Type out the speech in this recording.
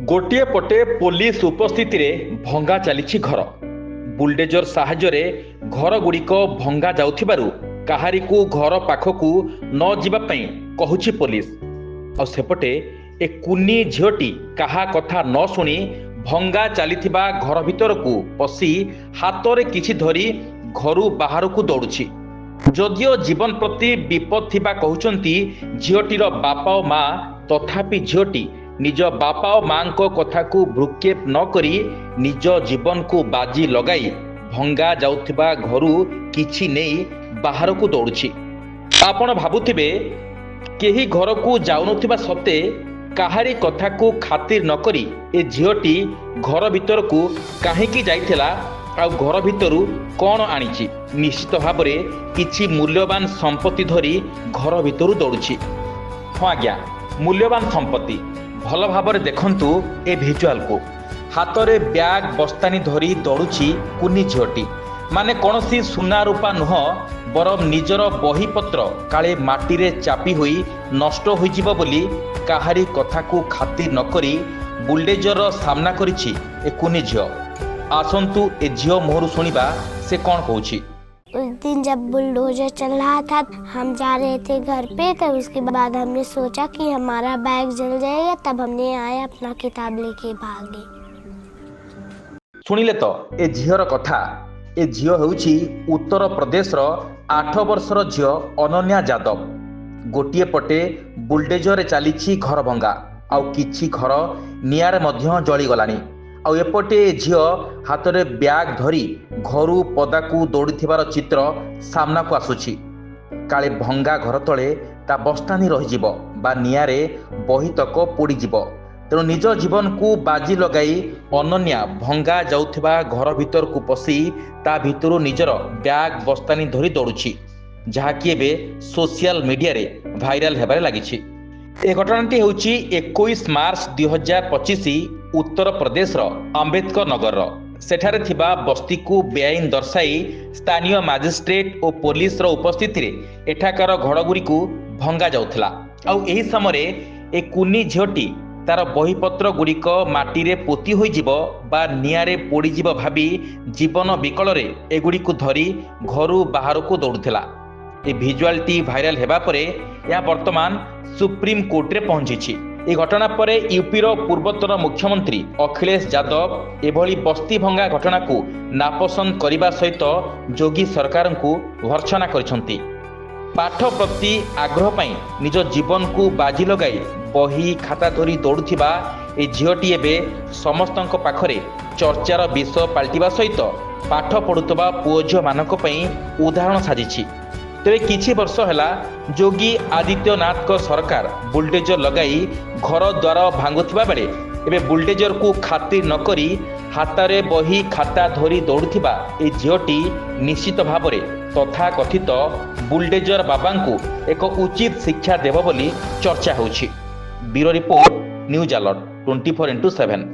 गोटे पटे पुलिस उपस्थिति रे भंगा चली घर बुलडोजर साहाय्य घर गुड़िक भंगा जाउथिबारु काहारी को घर पाखकू न जीवा पई कहूची पुलिस। आ सेपटे ए कुनी झीटी काहा कथा न शुणी भंगा चलीथिबा घर भितर को पशी हाथ में किछि धरी घर बाहर को दौड़ुछि। जदियो जीवन प्रति विपद थिबा कहउचंती झीटीर बापा और माँ, तथापि झीटी निज बापा और माँ को कथा को भ्रुक्षेप न करी निज जीवन को बाजी लगाई भंगा जाउथिबा घरू किछि नेई बाहर को दौड़ुछि। आपण भाबुथिबे केही घर को जाउनथिबा सत्ते काहारी कथा को खातिर न करी ए झीटी घर भीतर को काहेकि जाइथिला आ घर भितरु कौन आनिछि। निश्चित भाव में किछि मूल्यवान संपत्ति धरी घर भितरु दौड़ुछि। हाँ आज्ञा, मूल्यवान संपत्ति भल भाव में देखंतु ए भिजुआल को हाथ में ब्याग बस्तानी धरी दौड़ुछि कुनी झीटी। माने कौनसी सुना रूपा नुह बरम निजर बहीपत्र काले माटी रे चापी हुई नष्ट होइजिबो बोली काहारी कथा को खातिर न करी बुलडोजर सामना करिछि ए कुनी झियो। आसंतु ए झियो मोहरु सुनिबा से कौन कहूछि। उस दिन जब बुलडोजर चल रहा था हम जा रहे थे घर पे, तब उसके बाद हमने सोचा कि हमारा बैग जल जाएगा, तब हमने आया अपना किताब लेके भागे। सुनिले तो ए झियर कथा। ए झियो हेउछि उत्तर प्रदेश रो 8 वर्षर झियो अनन्या यादव। गोटिए पटे बुलडोजर चलीछि घर भंगा आउ किछि घर नियारे मध्य जली गलानी। आउ एपटे झियो हाथ में ब्याग धरी घरू पदाकू दौड़ीथिबार चित्र सामना को आसुछि। काले भंगा घर तले ता बस्तानी रहिजिबो बा नियारे बहितक पोड़ीजिबो। तेणु निज जीवन को बाजी लगाई अनन्या भंगा जाउथिबा घर भीतर को पशी ता भितरु निजर ब्याग बस्तानी धरी दौड़ुछि, जहाँकि एबे सोशल मीडिया रे भाइराल हेबारे लागिछि। ए घटनाटी हेउछि 21 मार्च 2025 उत्तर प्रदेश अंबेडकर नगर सेठारे थिबा बस्ती को बेआईन दर्शाई स्थानीय मजिस्ट्रेट और पुलिस उपस्थिति रे एठाकार घरगुड़ी को भंगा जाउथला। आउ एही समय ए कुनी झीटी तार बहीपत्र गुड़िक माटी रे पोती होई जिवो बा नियारे पोड़ी जिवो भाबी जीवन विकल रे एगुड़ी को धरी घरू बाहर को दौड़ुथिला। ए भिजुआलटी भाइराल हेबा परे या वर्तमान सुप्रीम कोर्ट रे पहुंची। ए घटना पर यूपी रो पूर्वतन मुख्यमंत्री अखिलेश यादव एभली बस्ती भंगा घटना को नापसंद करने सहित जोगी सरकार को भर्त्सना करिसंती। पाठ प्रति आग्रह पई निज जीवन को बाजी लगाई बही खाता धरी दौड़ुथिबा ए झीटी एबे समस्तक पाखरे चर्चार विषय पाल्टिबा सहित पाठ पढ़ुतबा पुओ झियो मानक पई उदाहरण साजिछि। तेरे किछि वर्ष हैला जोगी आदित्यनाथ को सरकार बुलडोजर लगाई घर द्वार भांगुथिबा बेले एबे बुलडोजर को खातिर न करी हातारे बही खाता धरी दौड़ुथिबा ए झीटी निश्चित भाव में तथा कथित बुलडोजर बाबा को एक उचित शिक्षा देव बोली चर्चा होछि। Bureau report, news alert 24x7।